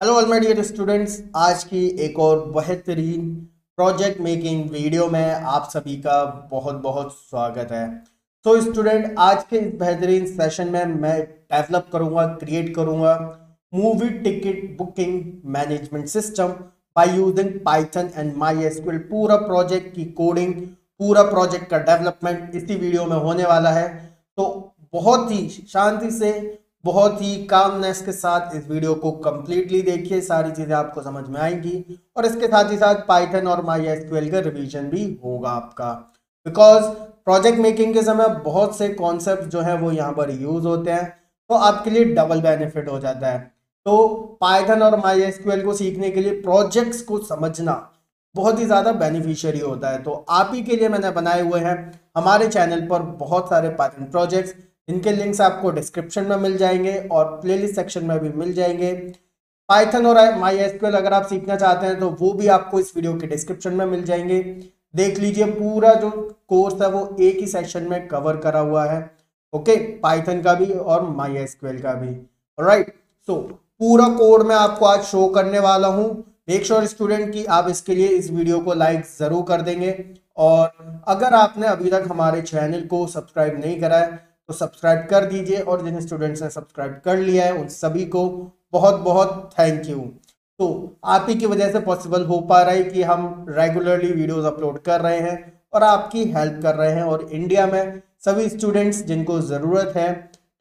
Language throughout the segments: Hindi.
Hello all my dear students, आज की एक और बेहतरीन प्रोजेक्ट मेकिंग वीडियो में आप सभी का बहुत बहुत स्वागत है। तो स्टूडेंट, आज के इस बेहतरीन सेशन में मैं डेवलप करूंगा, क्रिएट करूंगा movie ticket booking management system by using Python and my SQL. पूरा प्रोजेक्ट की कोडिंग, पूरा प्रोजेक्ट का डेवलपमेंट इसी वीडियो में होने वाला है। तो बहुत ही शांति से, बहुत ही कामनेस के साथ इस वीडियो को कंप्लीटली देखिए, सारी चीजें आपको समझ में आएंगी और इसके साथ ही साथ पाइथन और माई एसक्यूएल का रिवीजन भी होगा आपका। बिकॉज प्रोजेक्ट मेकिंग के समय बहुत से कॉन्सेप्ट जो है वो यहाँ पर यूज होते हैं, तो आपके लिए डबल बेनिफिट हो जाता है। तो पाइथन और माई एसक्यूएल को सीखने के लिए प्रोजेक्ट्स को समझना बहुत ही ज्यादा बेनिफिशियरी होता है। तो आप ही के लिए मैंने बनाए हुए हैं हमारे चैनल पर बहुत सारे पाइथन प्रोजेक्ट्स, इनके लिंक्स आपको डिस्क्रिप्शन में मिल जाएंगे और प्लेलिस्ट सेक्शन में भी मिल जाएंगे। पाइथन और माई एसक्यूएल अगर आप सीखना चाहते हैं तो वो भी आपको इस वीडियो के डिस्क्रिप्शन में मिल जाएंगे। देख लीजिए, पूरा जो कोर्स है वो एक ही सेशन में कवर करा हुआ है। ओके, पाइथन का भी और माई एसक्यूएल का भी। राइट, सो पूरा कोड मैं आपको आज शो करने वाला हूँ। मेक श्योर स्टूडेंट कि आप इसके लिए इस वीडियो को लाइक जरूर कर देंगे, और अगर आपने अभी तक हमारे चैनल को सब्सक्राइब नहीं करा है तो सब्सक्राइब कर दीजिए, और जिन स्टूडेंट्स ने सब्सक्राइब कर लिया है उन सभी को बहुत बहुत थैंक यू। तो आप ही की वजह से पॉसिबल हो पा रहा है कि हम रेगुलरली वीडियोस अपलोड कर रहे हैं और आपकी हेल्प कर रहे हैं, और इंडिया में सभी स्टूडेंट्स जिनको ज़रूरत है,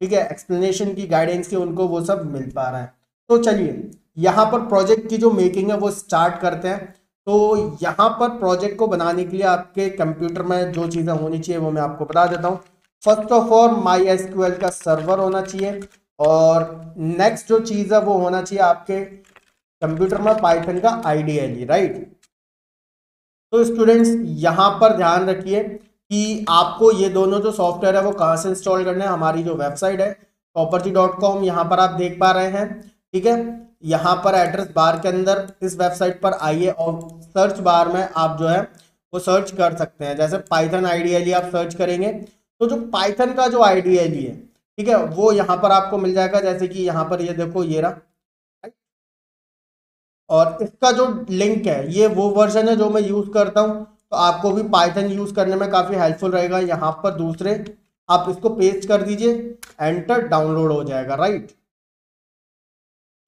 ठीक है, एक्सप्लेनेशन की, गाइडेंस की, उनको वो सब मिल पा रहा है। तो चलिए यहाँ पर प्रोजेक्ट की जो मेकिंग है वो स्टार्ट करते हैं। तो यहाँ पर प्रोजेक्ट को बनाने के लिए आपके कंप्यूटर में जो चीज़ें होनी चाहिए वो मैं आपको बता देता हूँ। First of all my SQL का सर्वर होना चाहिए, और नेक्स्ट जो चीज़ है वो होना चाहिए आपके कंप्यूटर में पाइथन का आईडीएल। राइट, तो स्टूडेंट्स यहाँ पर ध्यान रखिए कि आपको ये दोनों जो सॉफ्टवेयर है वो कहाँ से इंस्टॉल करना है। हमारी जो वेबसाइट है property.com, यहाँ पर आप देख पा रहे हैं, ठीक है। यहाँ पर एड्रेस बार के अंदर इस वेबसाइट पर आइए और सर्च बार में आप जो है वो सर्च कर सकते हैं। जैसे पाइथन आईडीएल आप सर्च करेंगे तो जो पाइथन का जो आईडीएल है, ठीक है, वो यहाँ पर आपको मिल जाएगा। जैसे कि यहाँ पर ये देखो, ये रहा, और इसका जो लिंक है ये वो वर्जन है जो मैं यूज करता हूँ, तो आपको भी पाइथन यूज करने में काफी हेल्पफुल रहेगा। यहाँ पर दूसरे आप इसको पेस्ट कर दीजिए, एंटर, डाउनलोड हो जाएगा। राइट,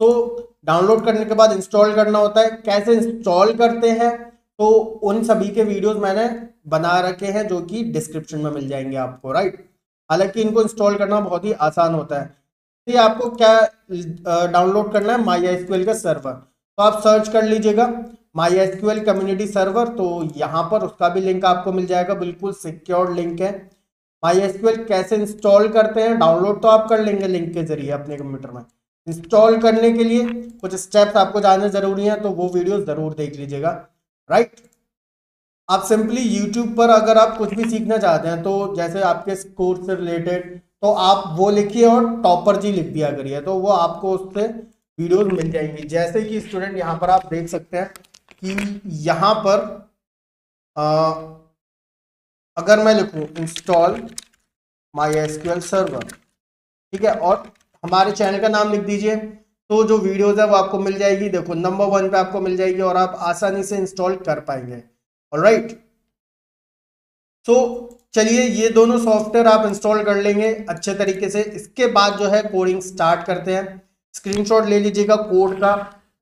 तो डाउनलोड करने के बाद इंस्टॉल करना होता है। कैसे इंस्टॉल करते हैं तो उन सभी के वीडियोस मैंने बना रखे हैं जो कि डिस्क्रिप्शन में मिल जाएंगे आपको। राइट, हालांकि इनको इंस्टॉल करना बहुत ही आसान होता है। तो ये आपको क्या डाउनलोड करना है, माई एसक्यूएल का सर्वर। तो आप सर्च कर लीजिएगा माई एसक्यूएल कम्युनिटी सर्वर, तो यहाँ पर उसका भी लिंक आपको मिल जाएगा, बिल्कुल सिक्योर लिंक है। माई एसक्यूएल कैसे इंस्टॉल करते हैं, डाउनलोड तो आप कर लेंगे लिंक के जरिए अपने कंप्यूटर में। इंस्टॉल करने के लिए कुछ स्टेप्स आपको जानने जरूरी हैं, तो वो वीडियो जरूर देख लीजिएगा। राइट, आप सिंपली यूट्यूब पर अगर आप कुछ भी सीखना चाहते हैं, तो जैसे आपके कोर्स से रिलेटेड, तो आप वो लिखिए और टॉपर जी लिख दिया करिए, तो वो आपको उससे वीडियोस मिल जाएंगी। जैसे कि स्टूडेंट यहाँ पर आप देख सकते हैं कि यहाँ पर अगर मैं लिखूँ इंस्टॉल माई एसक्यूएल सर्वर, ठीक है, और हमारे चैनल का नाम लिख दीजिए, तो जो वीडियोस है वो आपको मिल जाएगी। देखो, नंबर 1 पे आपको मिल जाएगी और आप आसानी से इंस्टॉल कर पाएंगे। ऑलराइट, तो चलिए ये दोनों सॉफ्टवेयर आप इंस्टॉल कर लेंगे अच्छे तरीके से। इसके बाद जो है कोडिंग स्टार्ट करते हैं। स्क्रीनशॉट ले लीजिएगा कोड का।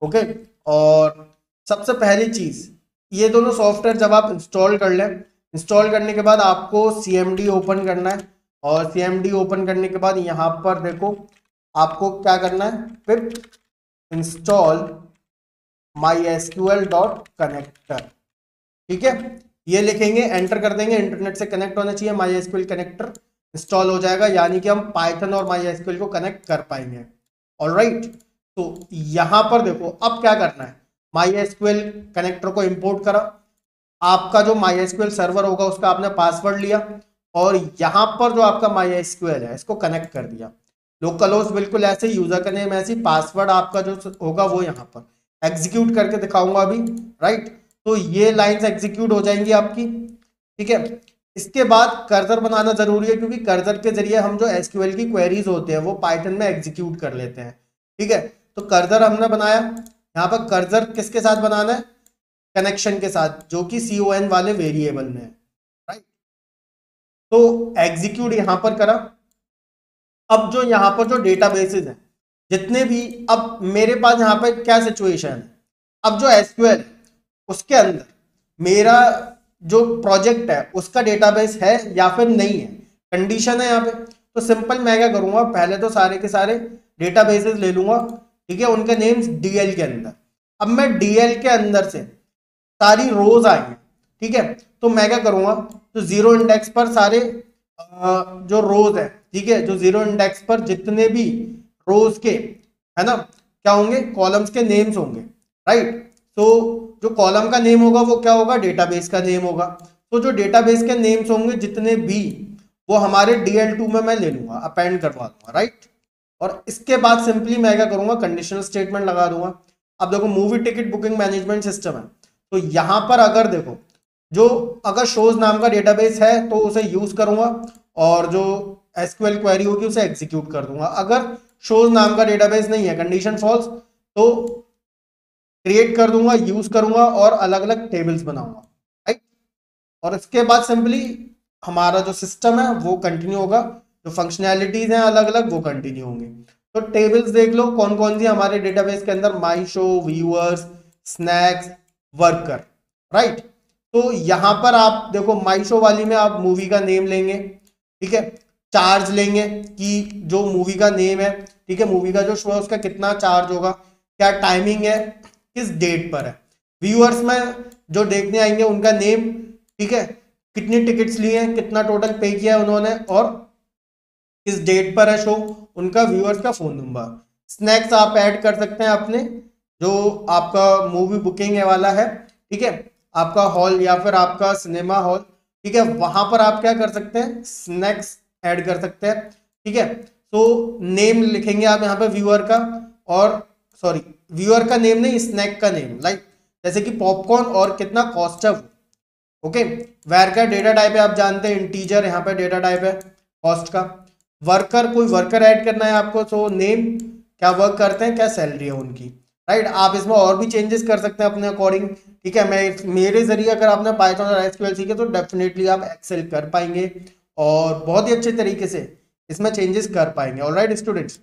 ओके, और सबसे पहली चीज, ये दोनों सॉफ्टवेयर जब आप इंस्टॉल कर लें, इंस्टॉल करने के बाद आपको सीएमडी ओपन करना है, और सीएमडी ओपन करने के बाद यहाँ पर देखो आपको क्या करना है, पिप install my SQL dot connector, ठीक है, ये लिखेंगे, एंटर कर देंगे। इंटरनेट से कनेक्ट होना चाहिए, माई एसक्यूएल कनेक्टर इंस्टॉल हो जाएगा, यानी कि हम पाइथन और माई एसक्यूएल को कनेक्ट कर पाएंगे। ऑलराइट, तो यहां पर देखो अब क्या करना है, माई एसक्यूएल कनेक्टर को इंपोर्ट करा, आपका जो माई एसक्यूएल सर्वर होगा उसका आपने पासवर्ड लिया, और यहां पर जो आपका माई एसक्यूएल है इसको कनेक्ट कर दिया। लोकल होस्ट बिल्कुल ऐसे, यूजर का नेम ऐसे, पासवर्ड आपका जो होगा वो यहाँ पर एग्जीक्यूट करके दिखाऊंगा अभी। राइट, तो ये लाइंस एग्जीक्यूट हो जाएंगी आपकी, ठीक है। इसके बाद कर्सर बनाना जरूरी है, क्योंकि कर्सर के जरिए हम जो एसक्यूएल की क्वेरीज होते हैं वो पाइथन में एग्जीक्यूट कर लेते हैं, ठीक है। तो कर्सर हमने बनाया, यहाँ पर कर्सर किसके साथ बनाना है, कनेक्शन के साथ, जो कि CON वाले वेरिएबल में है, राइट। तो एग्जीक्यूट यहां पर करा। अब जो यहाँ पर जो डेटाबेसेस हैं जितने भी, अब मेरे पास यहाँ पर क्या सिचुएशन है, अब जो SQL उसके अंदर मेरा जो प्रोजेक्ट है उसका डेटाबेस है या फिर नहीं है, कंडीशन है यहाँ पे। तो सिंपल मैं क्या करूंगा, पहले तो सारे के सारे डेटाबेसेस ले लूंगा, ठीक है, उनके नेम्स DL के अंदर। अब मैं DL के अंदर से सारी रोज आई हैं, ठीक है, तो मैं क्या करूंगा, तो जीरो इंडेक्स पर सारे जो रोज है, ठीक है, जो जीरो इंडेक्स पर जितने भी रोज के है ना क्या होंगे, कॉलम्स के नेम्स होंगे, राइट। तो जो कॉलम का नेम होगा वो क्या होगा, डेटाबेस का नेम होगा। तो जो डेटाबेस के नेम्स होंगे जितने भी, वो हमारे DL2 में मैं ले लूंगा, अपेंड करवा दूंगा, राइट। और इसके बाद सिंपली मैं क्या करूंगा, कंडीशनल स्टेटमेंट लगा दूंगा। अब देखो movie ticket booking management system है, तो यहां पर अगर देखो, जो अगर शोज नाम का डेटाबेस है तो उसे यूज करूंगा, और जो SQL क्वेरी होगी उसे एग्जीक्यूट कर दूंगा। अगर शोज नाम का डेटाबेस नहीं है, कंडीशन फॉल्स, तो क्रिएट कर दूंगा, यूज करूंगा और अलग अलग टेबल्स बनाऊंगा, राइट। और इसके बाद सिंपली हमारा जो सिस्टम है वो कंटिन्यू होगा, जो फंक्शनैलिटीज हैं अलग अलग वो कंटिन्यू होंगे। तो टेबल्स देख लो कौन कौन सी हमारे डेटाबेस के अंदर, my show, viewers, snacks, worker, right. तो यहां पर आप देखो माई शो वाली में आप मूवी का नेम लेंगे, ठीक है, चार्ज लेंगे कि जो मूवी का नेम है, ठीक है, मूवी का जो शो है उसका कितना चार्ज होगा, क्या टाइमिंग है, किस डेट पर है। व्यूअर्स में जो देखने आएंगे उनका नेम, ठीक है, कितनी टिकट्स लिए हैं, कितना टोटल पे किया है उन्होंने, और किस डेट पर है शो, उनका व्यूअर्स का फोन नंबर। स्नैक्स आप ऐड कर सकते हैं अपने जो आपका मूवी बुकिंग है वाला है, ठीक है, आपका हॉल या फिर आपका सिनेमा हॉल, ठीक है, वहां पर आप क्या कर सकते हैं, स्नैक्स ऐड कर सकते हैं, ठीक है। तो नेम लिखेंगे आप यहाँ पे व्यूअर का, और सॉरी व्यूअर का नेम नहीं, स्नैक का नेम, लाइक जैसे कि पॉपकॉर्न, और कितना कॉस्ट है, ओके। वेयर का डेटा टाइप है, आप जानते हैं इंटीजर, यहाँ पे डेटा टाइप है कॉस्ट का। वर्कर, कोई वर्कर ऐड करना है आपको, तो नेम, क्या वर्क करते हैं, क्या सैलरी है उनकी, राइट। आप इसमें और भी चेंजेस कर सकते हैं अपने अकॉर्डिंग, ठीक है। मैं मेरे जरिए अगर आपने पाइथन और SQL सीखे तो डेफिनेटली आप एक्सेल कर पाएंगे और बहुत ही अच्छे तरीके से इसमें चेंजेस कर पाएंगे। ऑलराइट स्टूडेंट्स,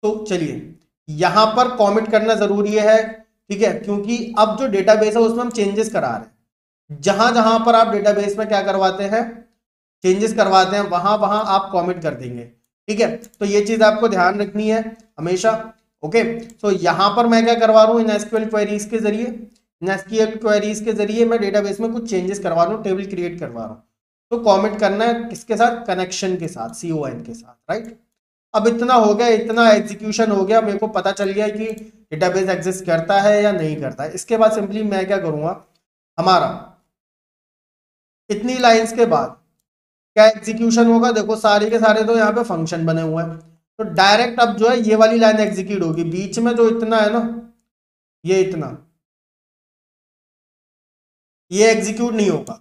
तो चलिए यहां पर कमेंट करना जरूरी है, ठीक है, क्योंकि अब जो डेटाबेस है उसमें हम चेंजेस करा रहे हैं। जहां जहां पर आप डेटाबेस में क्या करवाते हैं, चेंजेस करवाते हैं, वहां वहां आप कमेंट कर देंगे, ठीक है। तो ये चीज आपको ध्यान रखनी है हमेशा, ओके। तो यहां पर मैं क्या करवा रहा हूं, इन SQL क्वेरीज के जरिए, इन SQL क्वेरीज के जरिए मैं डेटाबेस में कुछ चेंजेस करवा रहा हूं, टेबल क्रिएट करवा रहा हूं। तो कमेंट करना है किसके साथ, कनेक्शन के साथ, CON के साथ, राइट। अब इतना हो गया, इतना एग्जीक्यूशन हो गया, मेरे को पता चल गया कि डेटाबेस एग्जिस्ट करता है या नहीं करता है। इसके बाद सिंपली मैं क्या करूंगा, हमारा इतनी लाइंस के बाद क्या एग्जीक्यूशन होगा, देखो सारे के सारे तो यहाँ पे फंक्शन बने हुए हैं, तो डायरेक्ट अब जो है ये वाली लाइन एग्जीक्यूट होगी। बीच में जो इतना है ना, ये इतना, ये एग्जीक्यूट नहीं होगा।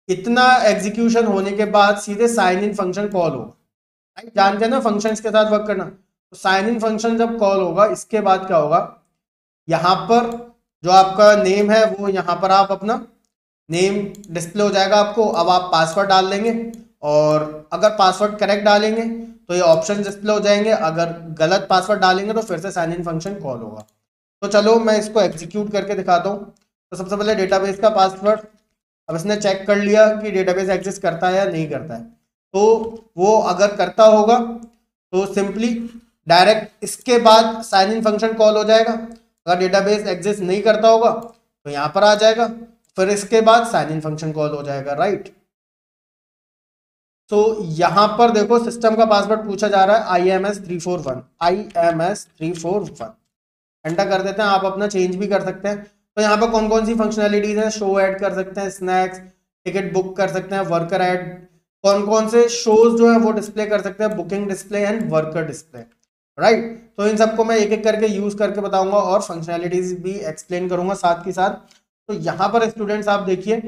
इतना एग्जीक्यूशन होने के बाद सीधे साइन इन फंक्शन कॉल होगा, जानते हैं ना फंक्शंस के साथ वर्क करना। तो साइन इन फंक्शन जब कॉल होगा, इसके बाद क्या होगा, यहाँ पर जो आपका नेम है वो यहाँ पर आप अपना नेम डिस्प्ले हो जाएगा आपको। अब आप पासवर्ड डाल लेंगे, और अगर पासवर्ड करेक्ट डालेंगे तो ये ऑप्शन डिस्प्ले हो जाएंगे, अगर गलत पासवर्ड डालेंगे तो फिर से साइन इन फंक्शन कॉल होगा। तो चलो मैं इसको एग्जीक्यूट करके दिखाता हूँ। तो सबसे पहले डेटाबेस का पासवर्ड, अब इसने चेक कर लिया कि डेटाबेस एग्जिस्ट करता है या नहीं करता है। तो वो अगर करता होगा तो सिंपली डायरेक्ट इसके बाद साइन इन फंक्शन कॉल हो जाएगा। अगर डेटाबेस एग्जिस्ट नहीं करता होगा तो यहाँ पर आ जाएगा, फिर इसके बाद साइन इन फंक्शन कॉल हो जाएगा, राइट। तो यहां पर देखो सिस्टम का पासवर्ड पूछा जा रहा है IMS341, IMS341 एंटर कर देते हैं। आप अपना चेंज भी कर सकते हैं। तो यहाँ पर कौन कौन सी फंक्शनैलिटीज है, शो ऐड कर सकते हैं, स्नैक्स, टिकट बुक कर सकते हैं, वर्कर ऐड, कौन कौन से शोज जो है वो डिस्प्ले कर सकते हैं, booking display and worker display, right. तो इन सबको मैं एक एक करके यूज करके बताऊंगा और फंक्शनैलिटीज भी एक्सप्लेन करूंगा साथ के साथ। तो यहाँ पर स्टूडेंट्स आप देखिए,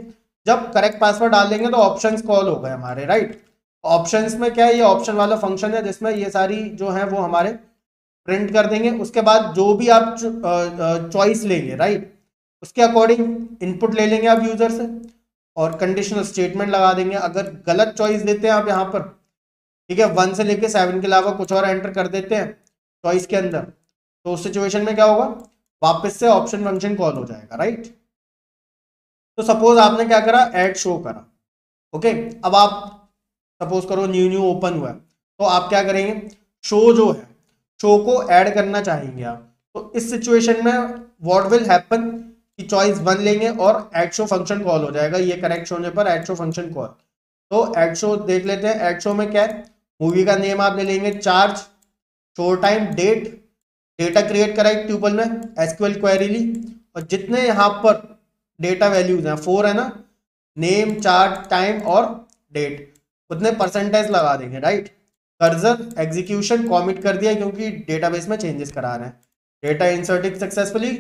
जब करेक्ट पासवर्ड डाल देंगे तो ऑप्शंस कॉल हो गए हमारे, राइट। ऑप्शंस में क्या है, ये ऑप्शन वाला फंक्शन है जिसमें ये सारी जो है वो हमारे प्रिंट कर देंगे। उसके बाद जो भी आप चॉइस लेंगे, राइट, उसके अकॉर्डिंग इनपुट ले लेंगे आप यूजर से और कंडीशनल स्टेटमेंट लगा देंगे। अगर गलत चॉइस देते हैं आप यहाँ पर, ठीक है, 1 से लेके 7 के अलावा कुछ और एंटर कर देते हैं चॉइस के अंदर, तो उस सिचुएशन में क्या होगा, वापस से ऑप्शन फंक्शन कॉल हो जाएगा, राइट। तो सपोज आपने क्या करा, ऐड शो करा, ओके। अब आप सपोज करो न्यू न्यू ओपन हुआ है, तो आप क्या करेंगे, शो जो है, शो को ऐड करना चाहेंगे आप। तो इस सिचुएशन में व्हाट विल हैपन कि चॉइस 1 लेंगे और ऐड शो फंक्शन कॉल हो जाएगा। ये करेक्ट होने पर ऐड शो फंक्शन कॉल। तो ऐड शो देख लेते हैं। ऐड शो में क्या है, मूवी का नेम आप ले लेंगे, charge, show time, date, data create करा एक ट्यूपल में, एसक्यूएल क्वेरी ली, और जितने यहाँ पर डेटा वैल्यूज हैं 4 है ना, नेम, चार्ज, टाइम और डेट, उतने परसेंटेज लगा देंगे, राइट। कर्सर एग्जीक्यूशन कॉमिट कर दिया क्योंकि डेटाबेस में चेंजेस करा रहे हैं। डेटा इंसर्टेड सक्सेसफुली,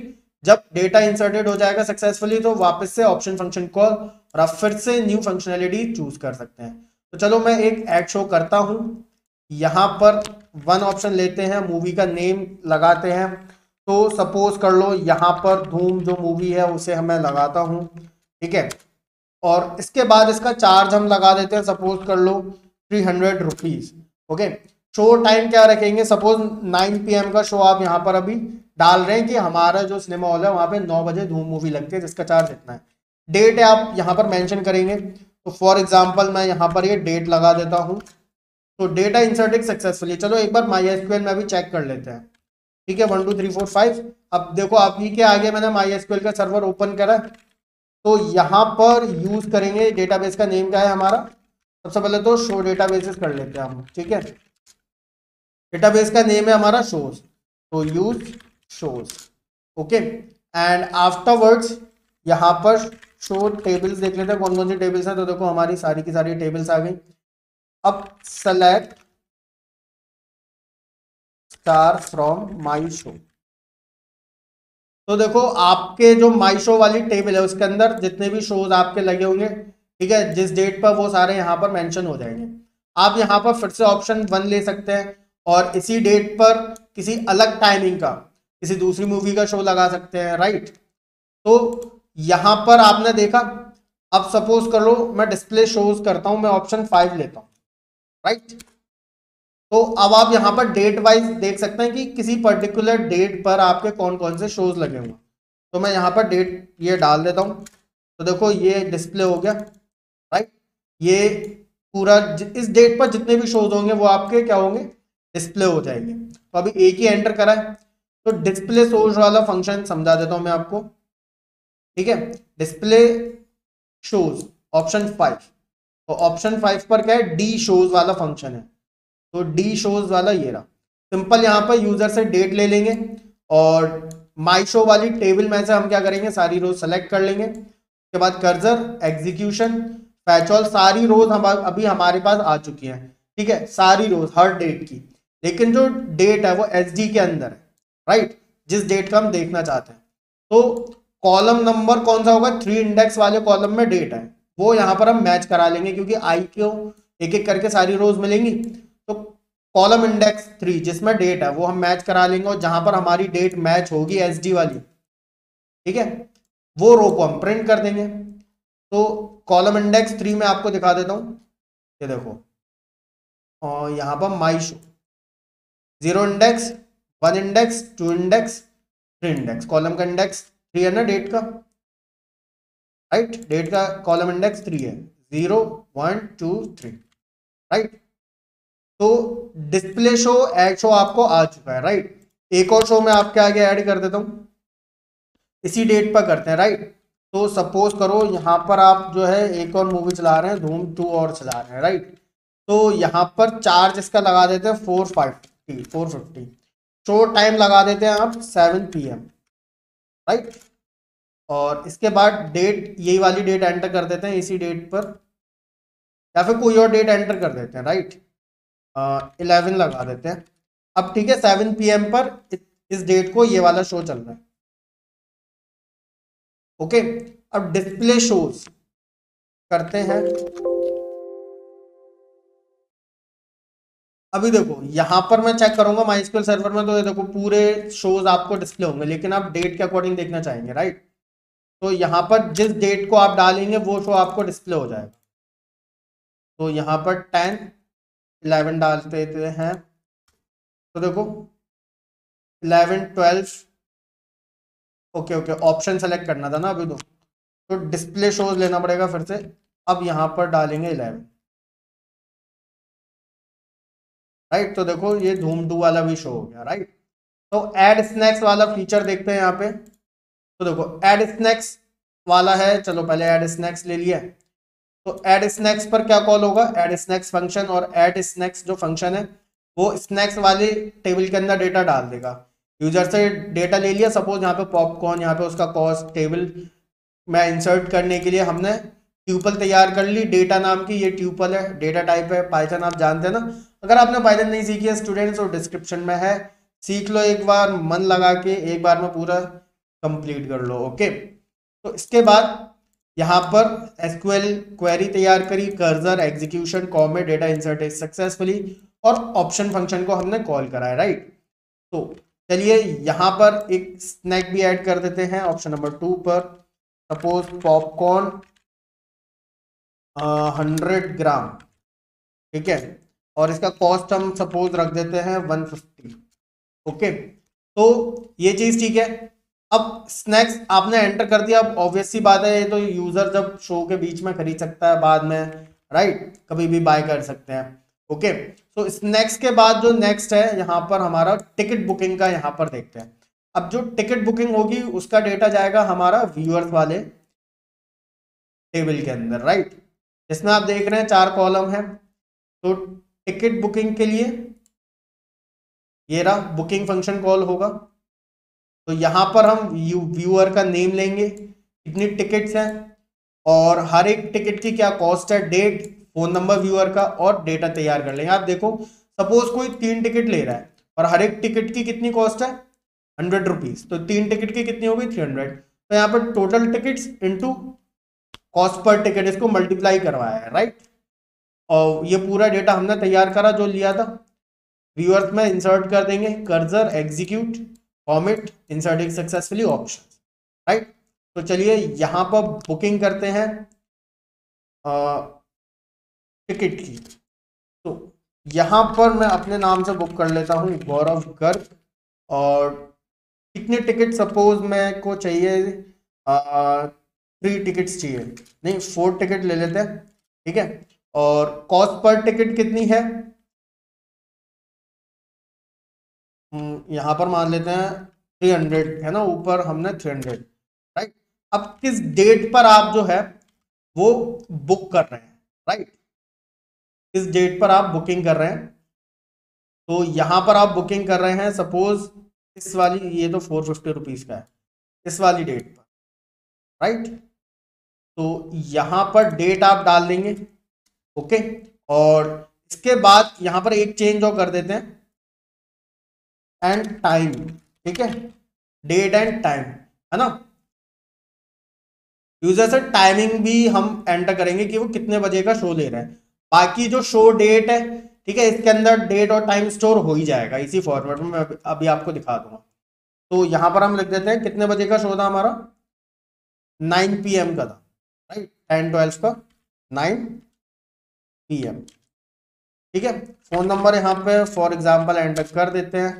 जब डेटा इंसर्टेड हो जाएगा सक्सेसफुली तो वापस से ऑप्शन फंक्शन कॉल और आप फिर से न्यू फंक्शनैलिटी चूज कर सकते हैं। तो चलो मैं एक ऐड शो करता हूं। यहाँ पर 1 ऑप्शन लेते हैं, मूवी का नेम लगाते हैं। तो सपोज कर लो यहाँ पर धूम जो मूवी है उसे मैं लगाता हूँ, ठीक है। और इसके बाद इसका चार्ज हम लगा देते हैं, सपोज कर लो 300 रुपीज, ओके। शो टाइम क्या रखेंगे, सपोज 9 PM का शो आप यहाँ पर अभी डाल रहे हैं कि हमारा जो सिनेमा हॉल है वहां पे 9 बजे धूम मूवी लगती है जिसका चार्ज इतना है। डेट है आप यहाँ पर मेंशन करेंगे, तो फॉर एग्जांपल मैं यहाँ पर ये डेट लगा देता हूँ। तो डेटा इंसर्टेड सक्सेसफुली। चलो एक बार माई एसक्यूएल में भी चेक कर लेते हैं, ठीक है, 1 2 3 4 5। अब देखो आप ही के आगे मैंने माई एसक्यूएल का सर्वर ओपन करा, तो यहाँ पर यूज करेंगे, डेटाबेस का नेम क्या है हमारा, सबसे पहले तो शो डेटाबेसेस कर लेते हैं हम, ठीक है। डेटाबेस का नेम है हमारा शोज, तो use shows, okay. And afterwards यहाँ पर शो टेबल्स देख लेते हैं कौन कौन सी टेबल्स है। तो देखो हमारी सारी की सारी टेबल्स आ गई। अब select star from my show. तो देखो आपके जो माई शो वाली टेबल है उसके अंदर जितने भी शोज आपके लगे होंगे, ठीक है, जिस डेट पर, वो सारे यहाँ पर मेंशन हो जाएंगे। आप यहाँ पर फिर से ऑप्शन 1 ले सकते हैं और इसी डेट पर किसी अलग टाइमिंग का किसी दूसरी मूवी का शो लगा सकते हैं, राइट। तो यहाँ पर आपने देखा। अब सपोज कर लो मैं डिस्प्ले शोज करता हूं, मैं ऑप्शन 5 लेता हूं, राइट। तो अब आप यहाँ पर डेट वाइज देख सकते हैं कि किसी पर्टिकुलर डेट पर आपके कौन कौन से शोज लगे हुए। तो मैं यहाँ पर डेट ये डाल देता हूँ, तो देखो ये डिस्प्ले हो गया, राइट। ये पूरा इस डेट पर जितने भी शोज होंगे वो आपके क्या होंगे, डिस्प्ले हो जाएंगे। तो अभी एक ही एंटर करा है, तो डिस्प्ले शोज वाला फंक्शन समझा देता हूं मैं आपको, ठीक है। डिस्प्ले शोज ऑप्शन 5, तो ऑप्शन 5 पर क्या है, डी शोज वाला फंक्शन है। तो डी शोज वाला ये रहा। सिंपल यहाँ पर यूजर से डेट ले लेंगे और माई शो वाली टेबल में से हम क्या करेंगे, सारी रोज सेलेक्ट कर लेंगे। उसके बाद कर्सर एग्जीक्यूशन फैच ऑल, सारी रोज हम अभी हमारे पास आ चुकी हैं, ठीक है, सारी रोज हर डेट की। लेकिन जो डेट है वो एसडी के अंदर है, राइट, जिस डेट का हम देखना चाहते हैं। तो कॉलम नंबर कौन सा होगा, 3 इंडेक्स वाले कॉलम में डेट है, वो यहाँ पर हम मैच करा लेंगे क्योंकि आई को एक एक करके सारी रोज मिलेंगी। तो कॉलम इंडेक्स 3 जिसमें डेट है वो हम मैच करा लेंगे, और जहां पर हमारी डेट मैच होगी एसडी वाली, ठीक है, वो रो को हम प्रिंट कर देंगे। तो कॉलम इंडेक्स 3 में आपको दिखा देता हूं, ये देखो, और यहाँ पर my show 0 index, 1 index, 2 index, 3 index. Column का इंडेक्स 3 है ना डेट का, राइट, डेट का कॉलम इंडेक्स 3 है, 0 1 2 3, राइट। तो डिस्प्ले शो ऐड शो आपको आ चुका है, राइट। एक और शो मैं आपके आगे ऐड कर देता हूं, इसी डेट पर करते हैं, राइट। तो सपोज करो यहाँ पर आप जो है एक और मूवी चला रहे हैं, धूम 2 और चला रहे हैं, राइट। तो यहाँ पर चार्ज इसका लगा देते हैं 450। शो टाइम लगा देते हैं आप 7 PM, राइट। और इसके बाद डेट, यही वाली डेट एंटर कर देते हैं इसी डेट पर, या फिर कोई और डेट एंटर कर देते हैं, राइट। 11 लगा देते हैं। अब ठीक है, 7 PM पर इस डेट को ये वाला शो चल रहा है, ओके। अब डिस्प्ले शोज करते हैं, अभी देखो यहाँ पर मैं चेक करूंगा माइस्क्यूएल सर्वर में, तो ये देखो पूरे शोज आपको डिस्प्ले होंगे, लेकिन आप डेट के अकॉर्डिंग देखना चाहेंगे, राइट। तो यहाँ पर जिस डेट को आप डालेंगे वो शो आपको डिस्प्ले हो जाएगा। तो यहाँ पर 10 11 डाल देते हैं, तो देखो 11 12। ओके ओके, ऑप्शन सेलेक्ट करना था ना अभी, तो डिस्प्ले शोज लेना पड़ेगा फिर से। अब यहाँ पर डालेंगे 11, राइट। तो देखो ये धूम 2 वाला भी शो हो गया, राइट। तो ऐड स्नैक्स वाला फीचर देखते हैं यहाँ पे। तो देखो ऐड स्नैक्स वाला है, चलो पहले ऐड स्नैक्स ले लिया। तो ऐड स्नैक्स पर क्या कॉल होगा, ऐड स्नैक्स फंक्शन, और ऐड स्नैक्स जो फंक्शन है वो स्नैक्स वाले टेबल के अंदर डेटा डाल देगा। यूजर से डेटा ले लिया, सपोज यहाँ पे पॉपकॉर्न, यहाँ पे उसका कॉस्ट टेबल में इंसर्ट करने के लिए हमने ट्यूपल तैयार कर ली डेटा नाम की। ये ट्यूपल है, डेटा टाइप है, पाइथन आप जानते हैं ना। अगर आपने पाइथन नहीं सीखी है स्टूडेंट्स, तो डिस्क्रिप्शन में है, सीख लो एक बार, मन लगा के एक बार में पूरा कंप्लीट कर लो, ओके। तो इसके बाद यहाँ पर एसक्यूएल क्वेरी तैयार करी, cursor execution comma data inserted successfully, और ऑप्शन फंक्शन को हमने कॉल करा है, राइट। तो चलिए यहाँ पर एक स्नैक भी ऐड कर देते हैं ऑप्शन नंबर 2 पर। सपोज पॉपकॉर्न 100 ग्राम, ठीक है, और इसका कॉस्ट हम सपोज रख देते हैं 150, ओके। तो ये चीज ठीक है। अब स्नैक्स आपने एंटर कर दिया, अब ऑब्वियस सी बात है ये तो यूजर जब शो के बीच में खरीद सकता है बाद में, राइट, कभी भी बाय कर सकते हैं, ओके। तो स्नैक्स के बाद जो नेक्स्ट है यहाँ पर हमारा टिकट बुकिंग का, यहाँ पर देखते हैं। अब जो टिकट बुकिंग होगी उसका डेटा जाएगा हमारा व्यूअर्स वाले टेबल के अंदर, राइट, जिसमें आप देख रहे हैं 4 कॉलम है। तो टिकट बुकिंग के लिए ये रहा बुकिंग फंक्शन कॉल होगा। तो यहाँ पर हम व्यूअर का नेम लेंगे, कितनी टिकट्स हैं, और हर एक टिकट की क्या कॉस्ट है, डेट, फोन नंबर व्यूअर का, और डेटा तैयार कर लेंगे। आप देखो सपोज कोई 3 टिकट ले रहा है और हर एक टिकट की कितनी कॉस्ट है, 100 रुपीज, तो 3 टिकट की कितनी होगी, 300। तो यहाँ पर टोटल टिकट्स इंटू कॉस्ट पर टिकट, इसको मल्टीप्लाई करवाया है, राइट। और ये पूरा डेटा हमने तैयार करा जो लिया था, व्यूअर्स में इंसर्ट कर देंगे, cursor execute commit inserting successfully option, right. तो चलिए यहाँ पर बुकिंग करते हैं टिकट की। तो यहाँ पर मैं अपने नाम से बुक कर लेता हूँ, गौरव गर्ग। और कितने टिकट सपोज मैं को चाहिए, 3 टिकट्स चाहिए, नहीं 4 टिकट ले लेते हैं, ठीक है। और कॉस्ट पर टिकट कितनी है, यहाँ पर मान लेते हैं 300 है ना, ऊपर हमने 300, राइट। अब किस डेट पर आप जो है वो बुक कर रहे हैं, राइट, किस डेट पर आप बुकिंग कर रहे हैं। तो यहाँ पर आप बुकिंग कर रहे हैं सपोज इस वाली, ये तो 450 रुपीज का है, इस वाली डेट पर, राइट। तो यहाँ पर डेट आप डाल देंगे, ओके। और इसके बाद यहाँ पर एक चेंज और कर देते हैं, एंड टाइम, ठीक है, डेट एंड टाइम, है ना। यूजर से टाइमिंग भी हम एंटर करेंगे कि वो कितने बजे का शो ले रहे हैं। बाकी जो शो डेट है, ठीक है, इसके अंदर डेट और टाइम स्टोर हो ही जाएगा इसी फॉर्मेट में, मैं अभी आपको दिखा दूंगा। तो यहां पर हम लिख देते हैं कितने बजे का शो था हमारा, 9 PM का था, राइट, 10 12 का 9 PM, ठीक है। फोन नंबर यहाँ पे फॉर एग्जाम्पल एंटर कर देते हैं,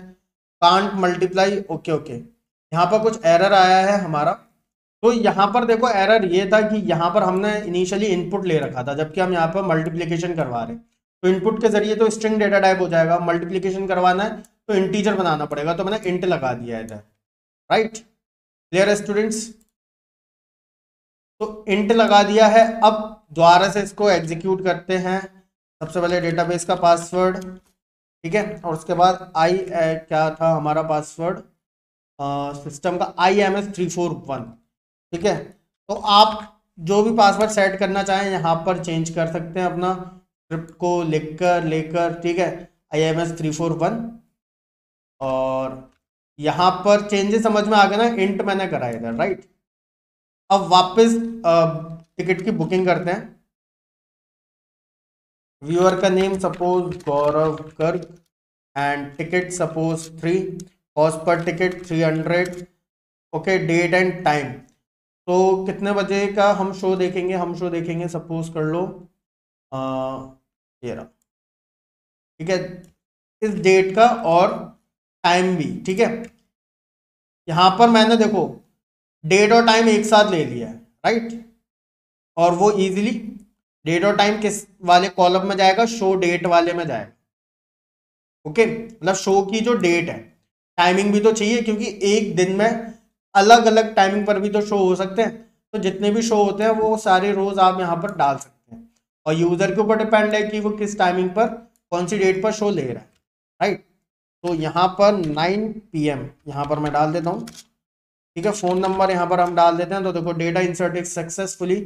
कांट मल्टीप्लाई, ओके ओके। यहाँ पर कुछ एरर आया है हमारा। तो यहाँ पर देखो एरर ये था कि यहाँ पर हमने इनिशियली इनपुट ले रखा था, जबकि हम यहाँ पर मल्टीप्लिकेशन करवा रहे हैं। तो इनपुट के जरिए तो स्ट्रिंग डेटा टाइप हो जाएगा, मल्टीप्लिकेशन करवाना है तो इंटीजर बनाना पड़ेगा, तो मैंने इंट लगा दिया है इधर, राइट। क्लियर है स्टूडेंट्स। तो इंट लगा दिया है, अब दोबारा से इसको एग्जीक्यूट करते हैं। सबसे पहले डेटाबेस का पासवर्ड, ठीक है, और उसके बाद क्या था हमारा पासवर्ड, सिस्टम का IMS341, ठीक है। तो आप जो भी पासवर्ड सेट करना चाहें यहाँ पर चेंज कर सकते हैं अपना, स्क्रिप्ट को लिखकर लेकर, ठीक है, IMS341। और यहाँ पर चेंजेस समझ में आ गया ना, इंट मैंने करा इधर, राइट। अब वापस टिकट की बुकिंग करते हैं। व्यूअर का name suppose Gaurav Garg and ticket suppose 3, cost पर ticket 300। Okay, date and time, तो कितने बजे का हम शो देखेंगे? हम शो देखेंगे सपोज कर लो ये रहा, ठीक है, इस डेट का और टाइम भी, ठीक है। यहां पर मैंने देखो डेट और टाइम एक साथ ले लिया है, राइट, और वो इजीली डेट और टाइम किस वाले कॉलम में जाएगा? शो डेट वाले में जाएगा। ओके, मतलब शो की जो डेट है, टाइमिंग भी तो चाहिए क्योंकि एक दिन में अलग अलग टाइमिंग पर भी तो शो हो सकते हैं, तो जितने भी शो होते हैं वो सारे रोज आप यहाँ पर डाल सकते हैं, और यूजर के ऊपर डिपेंड है कि वो किस टाइमिंग पर कौन सी डेट पर शो ले रहा है, राइट। तो यहाँ पर 9 PM यहाँ पर मैं डाल देता हूँ, ठीक है। फोन नंबर यहाँ पर हम डाल देते हैं, तो देखो data inserted successfully.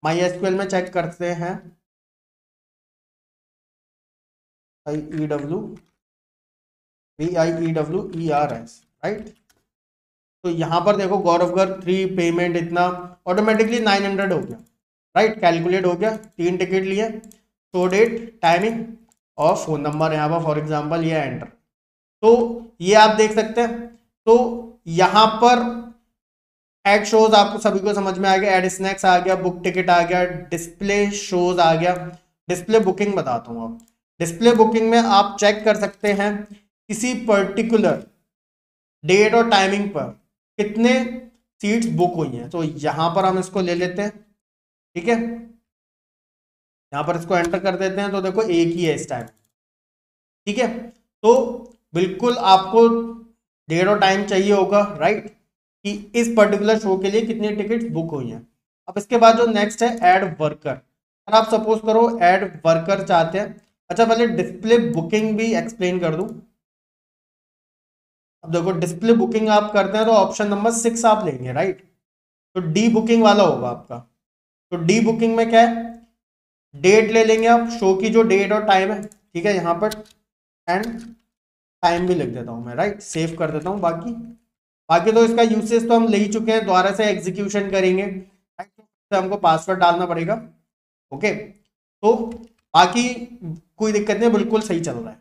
My SQL में चेक करते हैं, VIEWERS, राइट। तो यहाँ पर देखो गौरव गर्ग 3 पेमेंट इतना ऑटोमेटिकली 900 हो गया, राइट, कैलकुलेट हो गया। 3 टिकट लिए, शो डेट, टाइमिंग और फोन नंबर यहाँ पर फॉर एग्जांपल ये एंटर। तो ये आप देख सकते हैं। तो यहाँ पर एड शोज आपको सभी को समझ में आ गया, एड स्नैक्स आ गया, बुक टिकट आ गया, डिस्प्ले शोज आ गया। डिस्प्ले बुकिंग बताता हूँ आप। डिस्प्ले बुकिंग में आप चेक कर सकते हैं किसी पर्टिकुलर डेट और टाइमिंग पर कितने सीट्स बुक हुई हैं। तो यहां पर हम इसको ले लेते हैं, ठीक है, यहां पर इसको एंटर कर देते हैं, तो देखो एक ही है इस टाइम, ठीक है। तो बिल्कुल आपको डेट और टाइम चाहिए होगा, राइट, कि इस पर्टिकुलर शो के लिए कितनी टिकट्स बुक हुई हैं। अब इसके बाद जो नेक्स्ट है ऐड वर्कर। अगर आप सपोज करो ऐड वर्कर चाहते हैं, अच्छा पहले डिस्प्ले बुकिंग भी एक्सप्लेन कर दूं। अब देखो डिस्प्ले बुकिंग आप करते हैं तो ऑप्शन नंबर 6 आप लेंगे, राइट, तो डी बुकिंग वाला होगा आपका। तो डी बुकिंग में क्या है, डेट ले लेंगे आप, शो की जो डेट और टाइम है, ठीक है, यहाँ पर एंड टाइम भी लिख देता हूँ मैं, राइट, सेव कर देता हूँ। बाकी बाकी तो इसका यूसेज तो हम ले ही चुके हैं, दोबारा से एग्जीक्यूशन करेंगे, right? तो हमको पासवर्ड डालना पड़ेगा। ओके, तो बाकी कोई दिक्कत नहीं, बिल्कुल सही चल रहा है।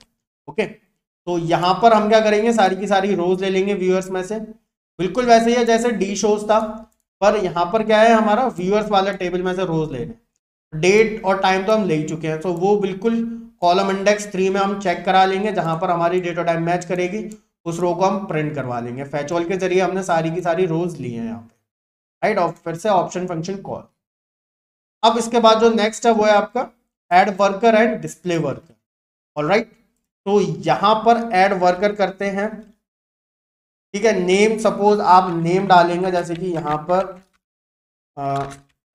ओके, तो यहाँ पर हम क्या करेंगे, सारी की सारी रोज ले लेंगे व्यूअर्स में से, बिल्कुल वैसे ही है जैसे डी शोज था, पर यहाँ पर क्या है, हमारा व्यूअर्स वाला टेबल में से रोज ले रहे हैं। डेट और टाइम तो हम ले ही चुके हैं, तो वो बिल्कुल कॉलम इंडेक्स 3 में हम चेक करा लेंगे, जहां पर हमारी डेट और टाइम मैच करेगी उस रो को हम प्रिंट करवा लेंगे। फैच ऑल के जरिए हमने सारी की सारी रोज ली हैं यहाँ पे, राइट, और फिर से ऑप्शन फंक्शन कॉल। अब इसके बाद जो नेक्स्ट है वो है आपका add worker and display worker. Alright, तो यहां पर ऐड वर्कर करते हैं, ठीक है। नेम सपोज आप नेम डालेंगे, जैसे कि यहां पर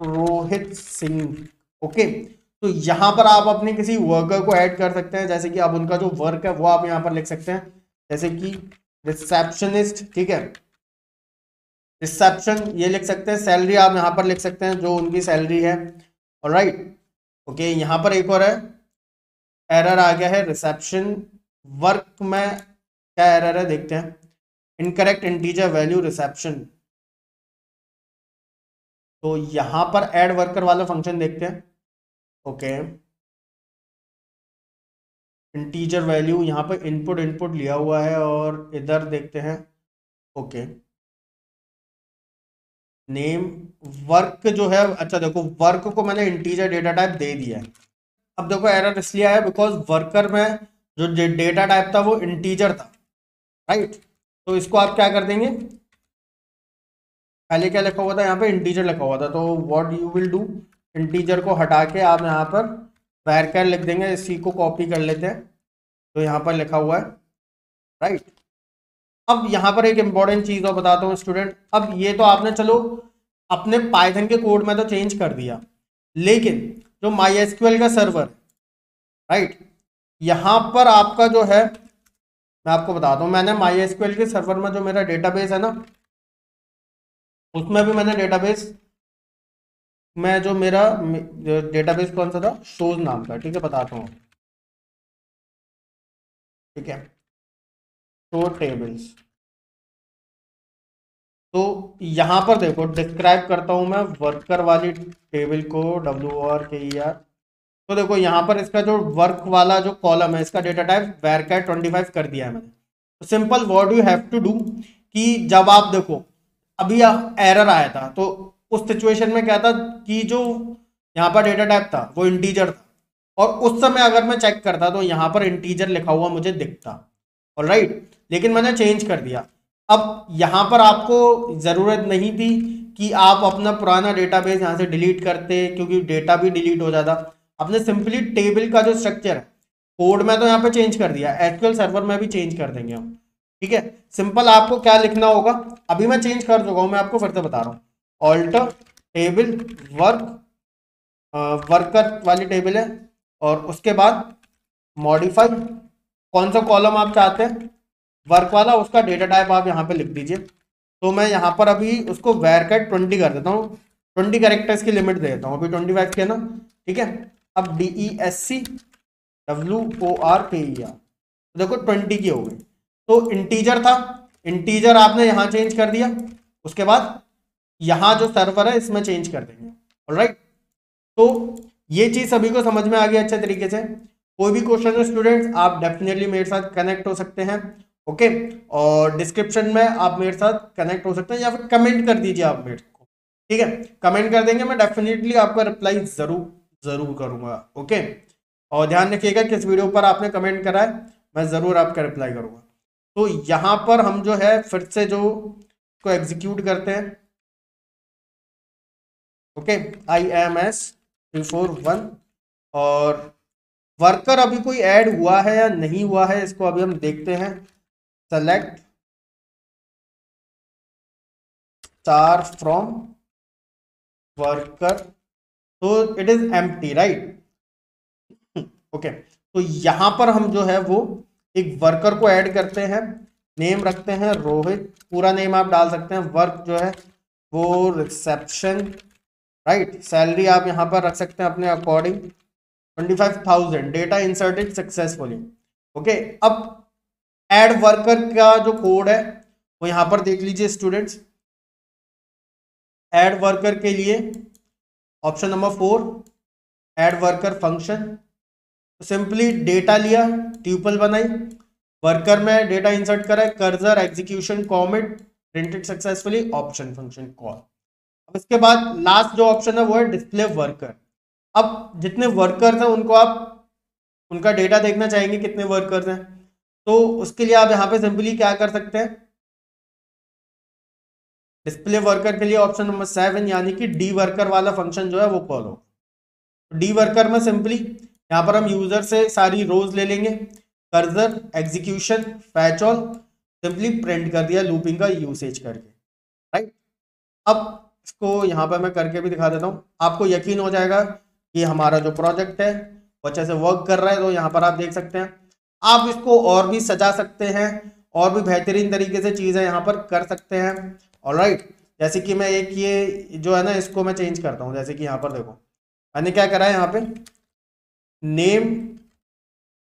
रोहित सिंह। ओके, तो यहां पर आप अपने किसी वर्कर को ऐड कर सकते हैं, जैसे कि आप उनका जो वर्क है वो आप यहां पर लिख सकते हैं, जैसे कि रिसेप्शनिस्ट, ठीक है, रिसेप्शन ये लिख सकते हैं। सैलरी आप यहां पर लिख सकते हैं जो उनकी सैलरी है। ऑलराइट, ओके, यहां पर एक और है, एरर आ गया है रिसेप्शन वर्क में, क्या एरर है देखते हैं, इनकरेक्ट इंटीजर वैल्यू रिसेप्शन। तो यहां पर ऐड वर्कर वाला फंक्शन देखते हैं। ओके, इंटीजर वैल्यू यहाँ पर इनपुट इनपुट लिया हुआ है, और इधर देखते हैं। ओके, नेम वर्क जो है, अच्छा देखो वर्क को मैंने इंटीजर डेटा टाइप दे दिया है। अब देखो एरर इसलिए आया बिकॉज वर्कर में जो डेटा टाइप था वो इंटीजर था, राइट। तो इसको आप क्या कर देंगे, पहले क्या लिखा हुआ था यहाँ पे, इंटीजर लिखा हुआ था, तो what you will do, integer को हटा के आप यहाँ पर वैरकर लिख देंगे। इसी को कॉपी कर लेते हैं, तो यहाँ पर लिखा हुआ है, राइट। अब यहाँ पर एक इंपॉर्टेंट चीज और बताता हूँ स्टूडेंट। अब ये तो आपने चलो अपने पाइथन के कोड में तो चेंज कर दिया, लेकिन जो माई एसक्यूएल का सर्वर, राइट, यहाँ पर आपका जो है, मैं आपको बताता हूँ, मैंने माई एसक्यूएल के सर्वर में जो मेरा डेटाबेस है ना, उसमें भी मैंने डेटाबेस में जो मेरा डेटाबेस कौन सा था, शोज नाम का, ठीक है, बताता हूँ, ठीक है, शो टेबल्स। तो यहां पर देखो डिस्क्राइब करता हूं मैं वर्कर वाली टेबल को, WORKER। तो देखो यहाँ पर इसका जो वर्क वाला जो कॉलम है इसका डेटा टाइप varchar 25 कर दिया है मैंने। तो simple what you have to do कि जब आप देखो अभी एरर आया था तो उस सिचुएशन में क्या था कि जो यहाँ पर डेटा टाइप था वो इंटीजर था, और उस समय अगर मैं चेक करता तो यहाँ पर इंटीजर लिखा हुआ मुझे दिखता। ऑलराइट, लेकिन मैंने चेंज कर दिया। अब यहाँ पर आपको ज़रूरत नहीं थी कि आप अपना पुराना डेटाबेस यहाँ से डिलीट करते, क्योंकि डेटा भी डिलीट हो जाता। आपने सिंपली टेबल का जो स्ट्रक्चर है कोड में तो यहाँ पे चेंज कर दिया, एसक्यूएल सर्वर में भी चेंज कर देंगे हम। ठीक है, सिंपल आपको क्या लिखना होगा, अभी मैं चेंज कर चुका हूँ, मैं आपको फिर से बता रहा हूँ। ऑल्टर टेबल वर्क, वर्कर वाली टेबल है, और उसके बाद मॉडिफाई, कौन सा कॉलम आप चाहते हैं वर्क वाला, उसका डेटा टाइप आप यहाँ पे लिख दीजिए। तो मैं यहाँ पर अभी उसको varchar 20 कर देता हूँ, 20 कैरेक्टर्स की लिमिट दे देता हूँ, अभी 25 के ना। ठीक है, अब DESCWORKER देखो 20 की हो गई। तो इंटीजर था, इंटीजर आपने यहाँ चेंज कर दिया, उसके बाद यहाँ जो सर्वर है इसमें चेंज कर देंगे। ऑलराइट, तो ये चीज सभी को समझ में आ गया अच्छे तरीके से। कोई भी क्वेश्चन है स्टूडेंट्स आप डेफिनेटली मेरे साथ कनेक्ट हो सकते हैं। ओके, और डिस्क्रिप्शन में आप मेरे साथ कनेक्ट हो सकते हैं, या फिर कमेंट कर दीजिए आप मेरे को। ठीक है, कमेंट कर देंगे, मैं डेफिनेटली आपका रिप्लाई जरूर करूंगा। ओके, और ध्यान रखिएगा किस वीडियो पर आपने कमेंट करा है, मैं जरूर आपका रिप्लाई करूंगा। तो यहाँ पर हम जो है फिर से जो को एग्जीक्यूट करते हैं। ओके, IMS341, और वर्कर अभी कोई ऐड हुआ है या नहीं हुआ है इसको अभी हम देखते हैं। सेलेक्ट स्टार फ्रॉम वर्कर, तो it is empty, right. Okay, तो यहां पर हम जो है वो एक वर्कर को ऐड करते हैं, नेम रखते हैं रोहित, पूरा नेम आप डाल सकते हैं, वर्क जो है वो रिसेप्शन, राइट। सैलरी आप यहाँ पर रख सकते हैं अपने according, 25,000, data inserted successfully. Okay, अब ऐड वर्कर का जो कोड है वो यहाँ पर देख लीजिए स्टूडेंट्स। ऐड वर्कर के लिए option number 4, add worker function. Simply data लिया, ट्यूपल बनाई, वर्कर में डेटा इंसर्ट करा, cursor execution comet printed successfully, option function call. अब इसके बाद लास्ट जो ऑप्शन है वो है डिस्प्ले वर्कर। अब जितने वर्कर्स हैं उनको आप उनका डेटा देखना चाहेंगे कितने वर्कर्स हैं, तो उसके लिए आप यहाँ पे सिंपली क्या कर सकते हैं, डिस्प्ले वर्कर के लिए ऑप्शन नंबर 7 यानी कि डी वर्कर वाला फंक्शन जो है वो कॉल हो। डी वर्कर में सिंपली यहाँ पर हम यूजर से सारी रोज ले लेंगे, cursor execution fetch all, simply print कर दिया लूपिंग का यूसेज करके, राइट। अब इसको यहाँ पर मैं करके भी दिखा देता हूँ, आपको यकीन हो जाएगा कि हमारा जो प्रोजेक्ट है वो अच्छे से वर्क कर रहा है। तो यहाँ पर आप देख सकते हैं, आप इसको और भी सजा सकते हैं, और भी बेहतरीन तरीके से चीज़ें यहाँ पर कर सकते हैं। ऑलराइट, जैसे कि मैं एक ये जो है ना इसको मैं चेंज करता हूँ, जैसे कि यहाँ पर देखो मैंने क्या करा है यहाँ पे नेम,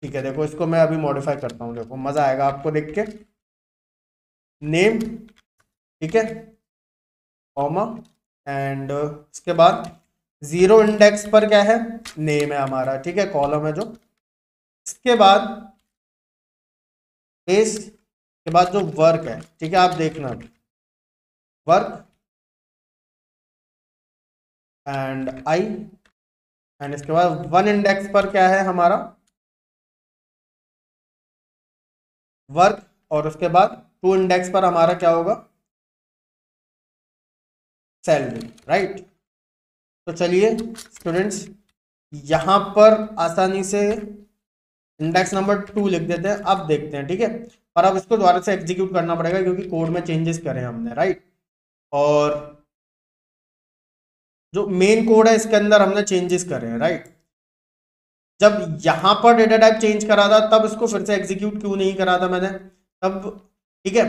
ठीक है, देखो इसको मैं अभी मॉडिफाई करता हूँ, देखो मज़ा आएगा आपको देख के। नेम, ठीक है, कॉमा, एंड इसके बाद 0 इंडेक्स पर क्या है, नेम है हमारा, ठीक है, कॉलम है जो। इसके बाद बेस के बाद जो वर्क है, ठीक है, आप देखना वर्क एंड आई, एंड इसके बाद 1 इंडेक्स पर क्या है हमारा वर्क, और उसके बाद 2 इंडेक्स पर हमारा क्या होगा सैलरी, राइट। तो चलिए स्टूडेंट्स यहां पर आसानी से इंडेक्स नंबर 2 लिख देते हैं, अब देखते हैं, ठीक है। पर अब इसको दोबारा से एग्जीक्यूट करना पड़ेगा क्योंकि कोड में चेंजेस करे हमने, राइट। और जो मेन कोड है इसके अंदर हमने चेंजेस करे हैं, राइट। जब यहां पर डेटा टाइप चेंज करा था तब इसको फिर से एग्जीक्यूट क्यों नहीं करा था मैंने तब, ठीक है।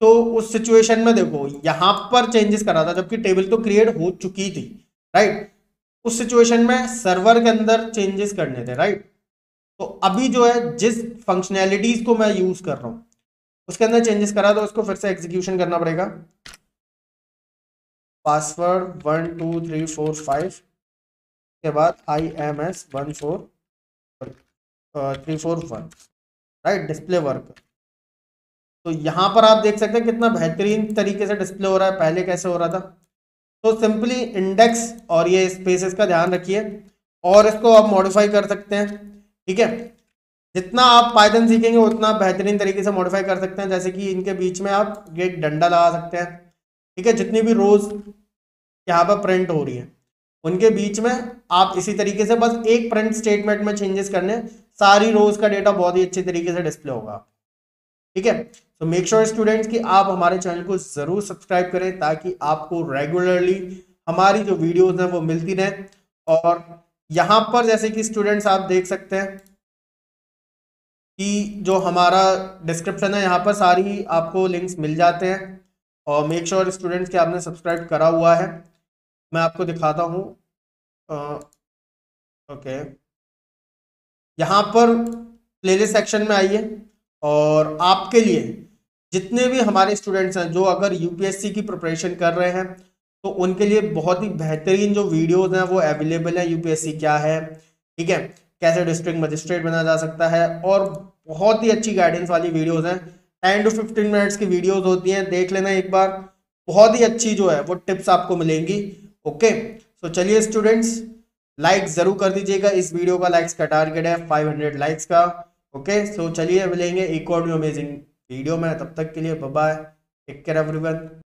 तो उस सिचुएशन में देखो यहां पर चेंजेस करा था जबकि टेबल तो क्रिएट हो चुकी थी, राइट। उस सिचुएशन में सर्वर के अंदर चेंजेस करने थे, राइट। तो अभी जो है जिस फंक्शनैलिटीज को मैं यूज कर रहा हूं उसके अंदर चेंजेस करा तो उसको फिर से एग्जीक्यूशन करना पड़ेगा। पासवर्ड 1 2 3 4 5 के बाद IMS 14341, राइट, डिस्प्ले वर्क। तो यहाँ पर आप देख सकते हैं कितना बेहतरीन तरीके से डिस्प्ले हो रहा है, पहले कैसे हो रहा था। तो सिंपली इंडेक्स और ये स्पेसेस का ध्यान रखिए और इसको आप मॉडिफाई कर सकते हैं, ठीक है। जितना आप पाइथन सीखेंगे उतना बेहतरीन तरीके से मॉडिफाई कर सकते हैं। जैसे कि इनके बीच में आप एक डंडा लगा सकते हैं, ठीक है। जितनी भी रोज यहाँ पर प्रिंट हो रही है उनके बीच में आप इसी तरीके से बस एक प्रिंट स्टेटमेंट में चेंजेस करने, सारी रोज का डेटा बहुत ही अच्छे तरीके से डिस्प्ले होगा, ठीक है। तो मेक श्योर स्टूडेंट्स कि आप हमारे चैनल को जरूर सब्सक्राइब करें ताकि आपको रेगुलरली हमारी जो वीडियोस हैं वो मिलती रहें। और यहाँ पर जैसे कि स्टूडेंट्स आप देख सकते हैं कि जो हमारा डिस्क्रिप्शन है यहाँ पर सारी आपको लिंक्स मिल जाते हैं। और मेक श्योर स्टूडेंट्स कि आपने सब्सक्राइब करा हुआ है। मैं आपको दिखाता हूँ, ओके, यहाँ पर प्लेलिस्ट सेक्शन में आइए और आपके लिए जितने भी हमारे स्टूडेंट्स हैं जो अगर यूपीएससी की प्रिपरेशन कर रहे हैं तो उनके लिए बहुत ही बेहतरीन जो वीडियोस हैं वो अवेलेबल है। यूपीएससी क्या है, ठीक है, कैसे डिस्ट्रिक्ट मजिस्ट्रेट बना जा सकता है, और बहुत ही अच्छी गाइडेंस वाली वीडियोस हैं। 10 to 15 मिनट्स की वीडियोस होती हैं, देख लेना एक बार, बहुत ही अच्छी जो है वो टिप्स आपको मिलेंगी। ओके, तो चलिए स्टूडेंट्स, लाइक जरूर कर दीजिएगा। इस वीडियो का लाइक्स का टारगेट है 500 लाइक्स का। ओके, सो चलिए मिलेंगे एक और न्यू अमेजिंग वीडियो में, तब तक के लिए bye bye, take care everyone.